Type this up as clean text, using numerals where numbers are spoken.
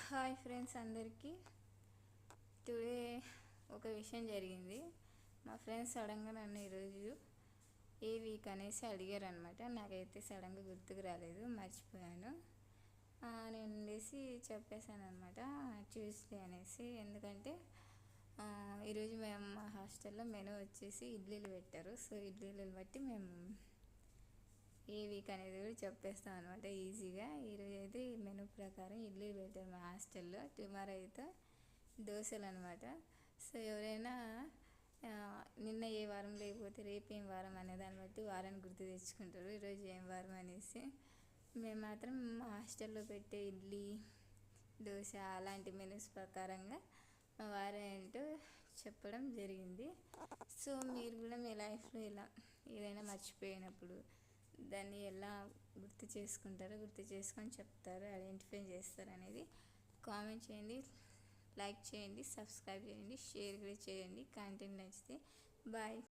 Hi friends అందరికీ. Today ఒక విషయం జరిగింది. మా ఫ్రెండ్స్ సడన్గా నన్ను ఈరోజు ఏ వీక్ అనేసి అడిగారు అనమాట. నాకైతే సడన్గా గుర్తుకు రాలేదు, మర్చిపోయాను. నేను లేసి చెప్పేశాను అనమాట ట్యూస్డే అనేసి. ఎందుకంటే ఈరోజు మేము మా హాస్టల్లో మెనూ వచ్చేసి ఇడ్లీలు పెట్టారు. సో ఇడ్లీలను బట్టి మేము ఏ వీక్ అనేది కూడా చెప్పేస్తాం అనమాట ఈజీగా. ఈరోజు అయితే మెనూ ప్రకారం ఇడ్లీ పెట్టారు మా హాస్టల్లో. టుమారో అయితే దోశలు అనమాట. సో ఎవరైనా నిన్న ఏ వారం లేకపోతే రేపు ఏం వారం అనే దాన్ని బట్టి వారాన్ని గుర్తు తెచ్చుకుంటారు, ఈరోజు ఏం వారం అనేసి. మేము మాత్రం మా హాస్టల్లో పెట్టే ఇడ్లీ, దోశ అలాంటి మెనూస్ ప్రకారంగా మా వారం ఏంటో చెప్పడం జరిగింది. సో మీరు కూడా మీ లైఫ్లో ఇలా ఏదైనా మర్చిపోయినప్పుడు దాన్ని ఎలా గుర్తు చేసుకుంటారో, గుర్తు చేసుకొని చెప్తారో, ఐడెంటిఫై చేస్తారు అనేది కామెంట్ చేయండి, లైక్ చేయండి, సబ్స్క్రైబ్ చేయండి, షేర్ కూడా చేయండి కంటెంట్ నచ్చితే. బాయ్.